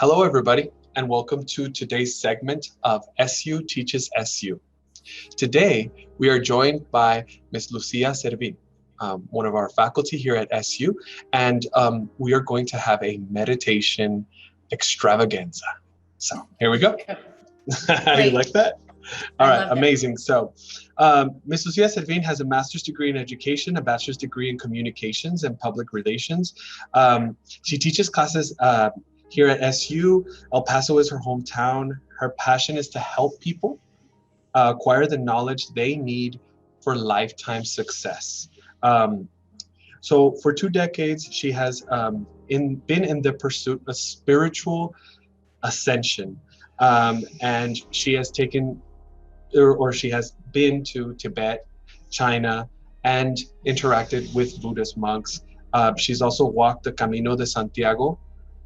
Hello, everybody, and welcome to today's segment of SU Teaches SU. Today, we are joined by Ms. Lucia Servin, one of our faculty here at SU, and we are going to have a meditation extravaganza. So here we go. You like that? All right, amazing. So Ms. Lucia Servin has a master's degree in education, a bachelor's degree in communications and public relations. She teaches classes here at SU. El Paso is her hometown. Her passion is to help people acquire the knowledge they need for lifetime success. So for 2 decades, she has been in the pursuit of spiritual ascension. And she has taken, or she has been to Tibet, China, and interacted with Buddhist monks. She's also walked the Camino de Santiago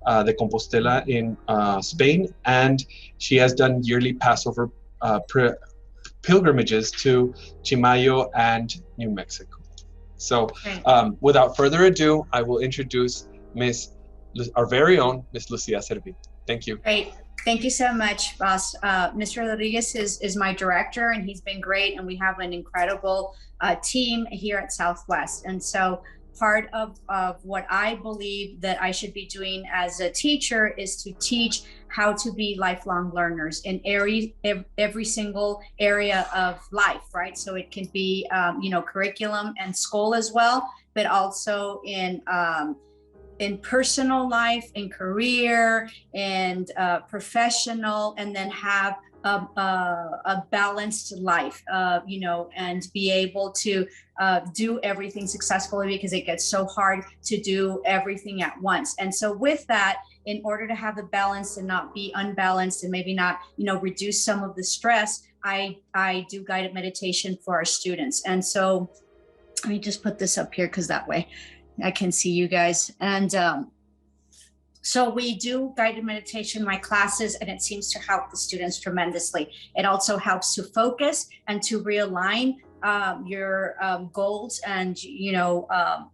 de Compostela in Spain, and she has done yearly Passover pilgrimages to Chimayo and New Mexico. So without further ado, I will introduce our very own Miss Lucia Servin. Thank you. Great. Thank you so much, boss. Mr. Rodriguez is my director, and he's been great. And we have an incredible team here at Southwest. And so part of what I believe that I should be doing as a teacher is to teach how to be lifelong learners in every single area of life, right? So it can be, curriculum and school as well, but also in personal life, in career, and professional, and then have a balanced life, and be able to do everything successfully, because it gets so hard to do everything at once. And so with that, in order to have the balance and not be unbalanced and maybe not, reduce some of the stress, I do guided meditation for our students. And so let me just put this up here, because that way I can see you guys. And so we do guided meditation in my classes, and it seems to help the students tremendously. It also helps to focus and to realign your goals and,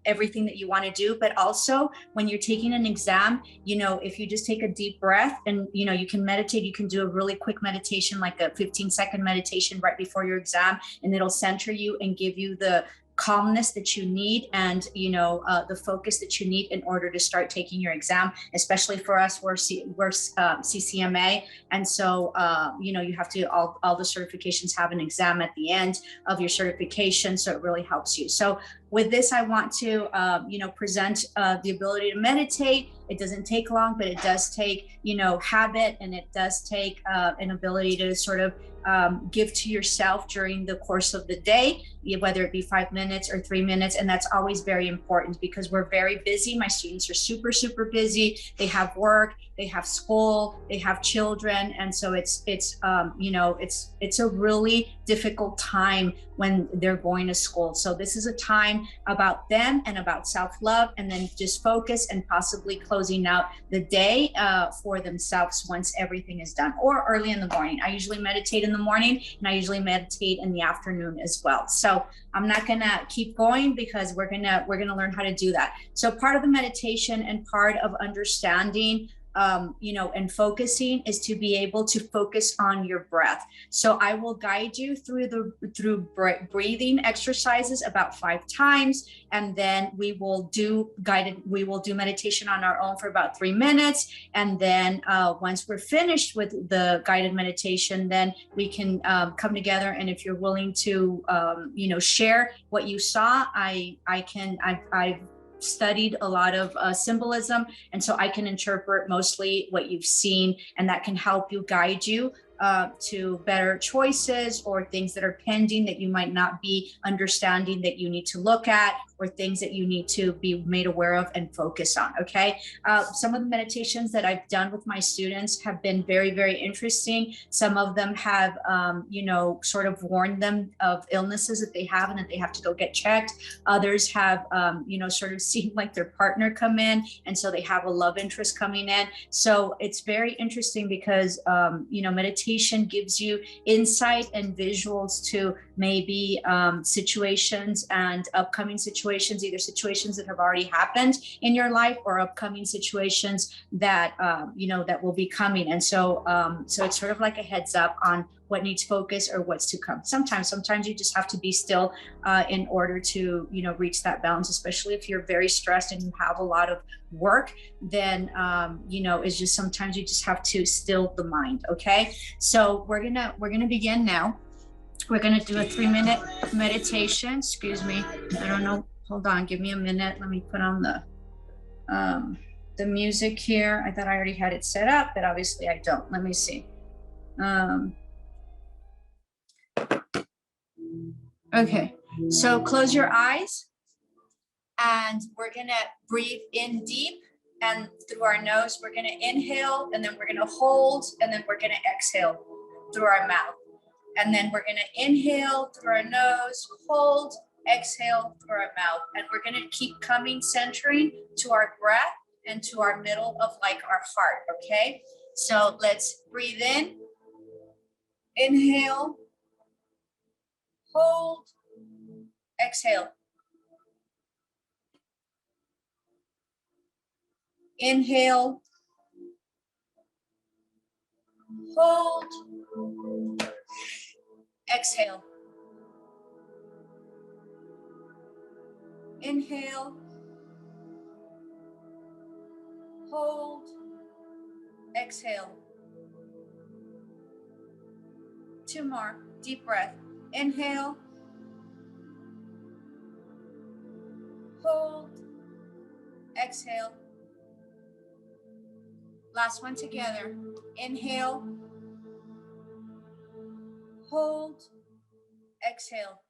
everything that you want to do. But also when you're taking an exam, if you just take a deep breath and, you can meditate, you can do a really quick meditation, like a 15-second meditation right before your exam, and it'll center you and give you the calmness that you need, and the focus that you need in order to start taking your exam. Especially for us, we're CCMA, and so you have to all the certifications have an exam at the end of your certification, so it really helps you. So with this, I want to present the ability to meditate. It doesn't take long, but it does take habit, and it does take an ability to sort of give to yourself during the course of the day, whether it be 5 minutes or 3 minutes. And that's always very important, because we're very busy. My students are super, super busy. They have work, they have school, they have children. And so it's a really difficult time when they're going to school. So this is a time about them and about self-love, and then just focus and possibly closing out the day for themselves once everything is done, or early in the morning. I usually meditate in the morning, and I usually meditate in the afternoon as well. So I'm not gonna keep going, because we're gonna learn how to do that. So part of the meditation and part of understanding and focusing is to be able to focus on your breath. So I will guide you through breathing exercises about 5 times, and then we will do meditation on our own for about 3 minutes. And then once we're finished with the guided meditation, then we can come together. And if you're willing to, share what you saw, I've studied a lot of symbolism, and so I can interpret mostly what you've seen, and that can help you guide you to better choices, or things that are pending that you might not be understanding that you need to look at, or things that you need to be made aware of and focus on. Okay. Some of the meditations that I've done with my students have been very, very interesting. Some of them have, sort of warned them of illnesses that they have and that they have to go get checked. Others have, sort of seen like their partner come in, and so they have a love interest coming in. So it's very interesting, because, meditation gives you insight and visuals to maybe situations and upcoming situations situations, either situations that have already happened in your life or upcoming situations that, that will be coming. And so, so it's sort of like a heads up on what needs focus or what's to come. Sometimes you just have to be still in order to, reach that balance, especially if you're very stressed and you have a lot of work, then, it's just sometimes you just have to still the mind. Okay. So we're gonna begin now. We're gonna do a 3-minute meditation. Excuse me. I don't know. Hold on. Give me a minute. Let me put on the music here. I thought I already had it set up, but obviously I don't. Let me see. Okay, so close your eyes and we're gonna breathe in deep and through our nose. We're gonna inhale and then we're gonna hold and then we're gonna exhale through our mouth. And then we're gonna inhale through our nose, hold, exhale through our mouth. And we're gonna keep coming, centering to our breath and to our middle of like our heart, okay? So let's breathe in, inhale, hold, exhale. Inhale, hold, exhale. Inhale, hold, exhale. 2 more, deep breath. Inhale, hold, exhale. Last one together. Inhale, hold, exhale.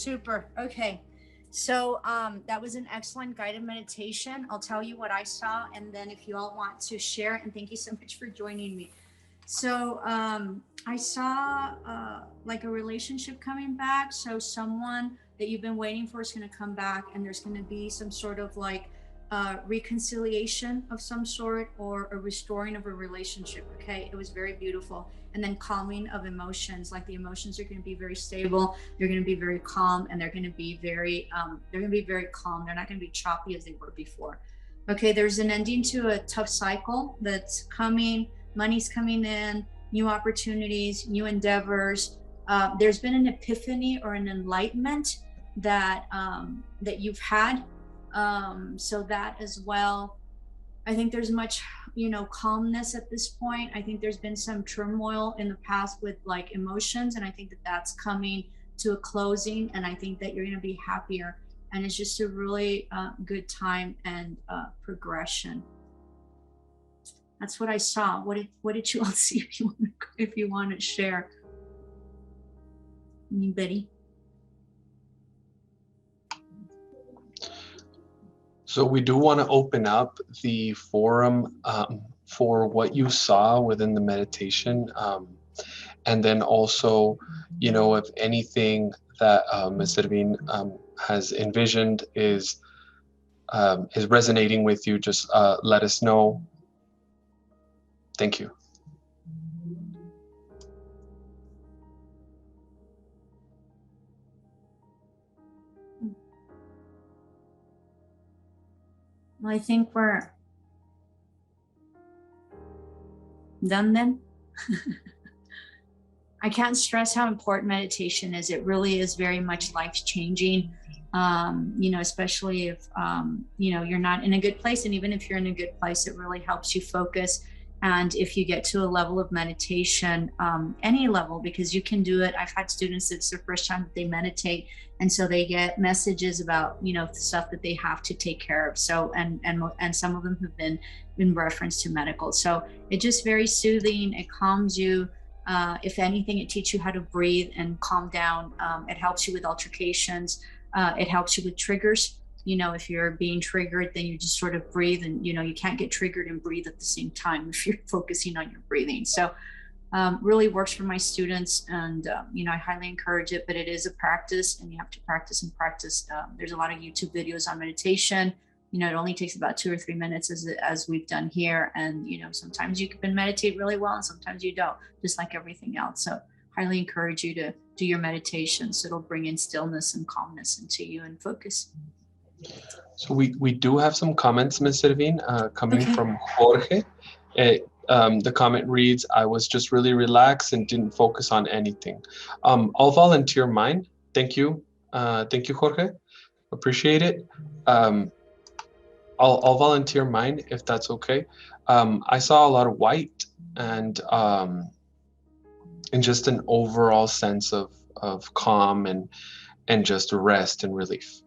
Super. Okay. So that was an excellent guided meditation. I'll tell you what I saw, and then if you all want to share, and thank you so much for joining me. So I saw like a relationship coming back. So someone that you've been waiting for is going to come back, and there's going to be some sort of like reconciliation of some sort, or a restoring of a relationship. Okay, it was very beautiful. And then calming of emotions, like the emotions are going to be very stable, they're going to be very calm, and they're going to be very calm. They're not going to be choppy as they were before. Okay, there's an ending to a tough cycle that's coming. Money's coming in, new opportunities, new endeavors. There's been an epiphany or an enlightenment that that you've had. So that as well. I think there's much, calmness at this point. I think there's been some turmoil in the past with like emotions, and I think that that's coming to a closing. And I think that you're going to be happier, and it's just a really good time and progression. That's what I saw. What did you all see? If you want to share, anybody? So we do want to open up the forum for what you saw within the meditation, and then also, if anything that Ms. Servin has envisioned is resonating with you, just let us know. Thank you. Well, I think we're done then. I can't stress how important meditation is. It really is very much life-changing, especially if, you're not in a good place. And even if you're in a good place, it really helps you focus. And if you get to a level of meditation, any level, because you can do it. I've had students that it's their first time that they meditate, and so they get messages about, stuff that they have to take care of. So, and some of them have been in reference to medical. So it's just very soothing. It calms you. If anything, it teaches you how to breathe and calm down. It helps you with altercations. It helps you with triggers. If you're being triggered, then you just sort of breathe, and you can't get triggered and breathe at the same time if you're focusing on your breathing. So really works for my students, and I highly encourage it. But it is a practice, and you have to practice and practice. There's a lot of YouTube videos on meditation. It only takes about 2 or 3 minutes, as we've done here. And sometimes you can meditate really well, and sometimes you don't, just like everything else. So highly encourage you to do your meditation, so it'll bring in stillness and calmness into you and focus. So we do have some comments, Ms. Servin, coming from Jorge. The comment reads, "I was just really relaxed and didn't focus on anything." I'll volunteer mine. Thank you, Jorge. Appreciate it. I'll volunteer mine if that's okay. I saw a lot of white and just an overall sense of calm and just rest and relief.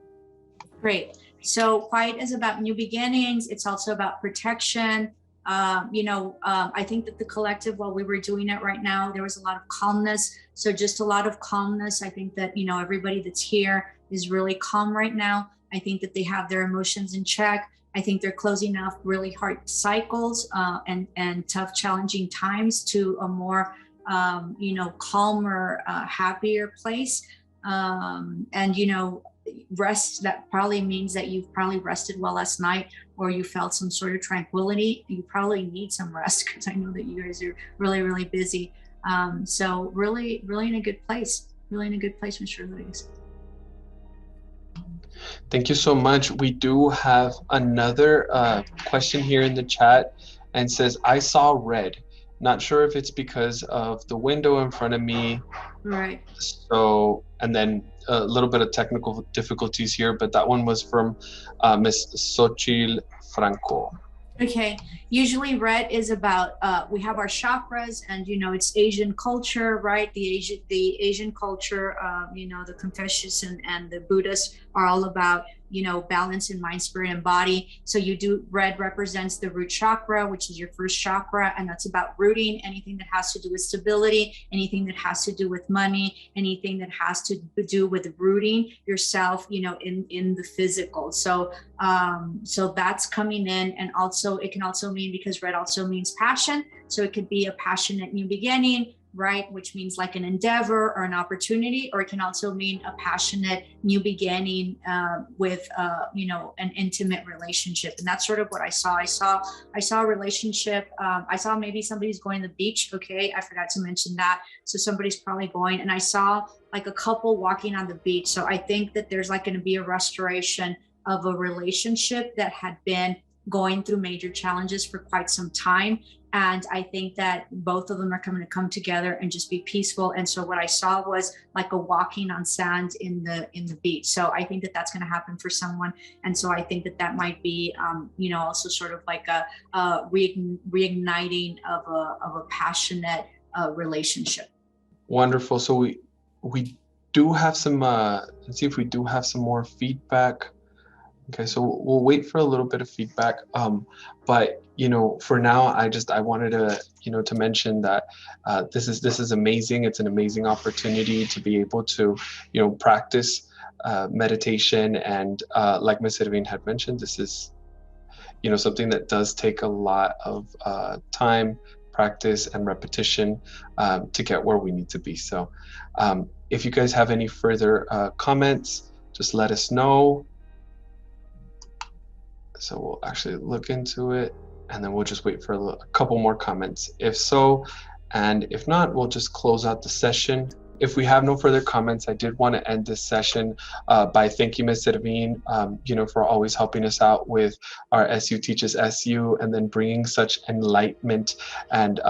Great. So quiet is about new beginnings. It's also about protection. I think that the collective, while we were doing it right now, there was a lot of calmness. So just a lot of calmness. I think that, everybody that's here is really calm right now. I think that they have their emotions in check. I think they're closing off really hard cycles and tough, challenging times to a more, calmer, happier place. Rest, that probably means that you've probably rested well last night, or you felt some sort of tranquility. You probably need some rest, because I know that you guys are really, really busy. So really, really in a good place. Really in a good place, Mr. Rodriguez. Thank you so much. We do have another question here in the chat, and says, "I saw red. Not sure if it's because of the window in front of me." Right. So, and then a little bit of technical difficulties here, but that one was from Ms. Xochitl Franco. Okay. Usually red is about, we have our chakras, and, it's Asian culture, right? The Asian culture, the Confucius and the Buddhists are all about, balance in mind, spirit, and body. So red represents the root chakra, which is your first chakra, and that's about rooting anything that has to do with stability, anything that has to do with money, anything that has to do with rooting yourself, in the physical. So that's coming in. And also it can also mean, because red also means passion, so it could be a passionate new beginning, right? Which means like an endeavor or an opportunity, or it can also mean a passionate new beginning with, an intimate relationship. And that's sort of what I saw. I saw a relationship. I saw maybe somebody's going to the beach. Okay. I forgot to mention that. So somebody's probably going, and I saw like a couple walking on the beach. So I think that there's like going to be a restoration of a relationship that had been going through major challenges for quite some time. And I think that both of them are going to come together and just be peaceful. And so what I saw was like a walking on sand in the beach. So I think that that's going to happen for someone. And so I think that might be, also sort of like a reigniting of a passionate relationship. Wonderful. So we do have some, let's see if we do have some more feedback. Okay, so we'll wait for a little bit of feedback. But for now, I wanted to, to mention that this is amazing. It's an amazing opportunity to be able to, practice meditation. And like Ms. Servin had mentioned, this is, something that does take a lot of time, practice, and repetition to get where we need to be. So if you guys have any further comments, just let us know. So we'll actually look into it, and then we'll just wait for a couple more comments if so, and if not, we'll just close out the session. If we have no further comments, I did want to end this session by thanking Ms. Servin, for always helping us out with our SU Teaches SU, and then bringing such enlightenment and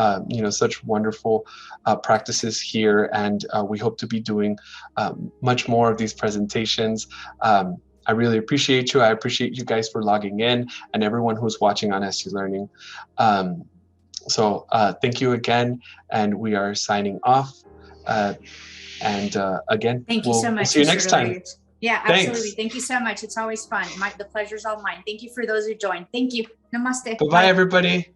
such wonderful practices here. And we hope to be doing much more of these presentations. I really appreciate you. I appreciate you guys for logging in, and everyone who's watching on SU Learning. So thank you again, and we are signing off. Again, thank you so much. We'll see you next time. Yeah, absolutely. Thanks. Thank you so much. It's always fun. The pleasure's all mine. Thank you for those who joined. Thank you. Namaste. Bye-bye, everybody.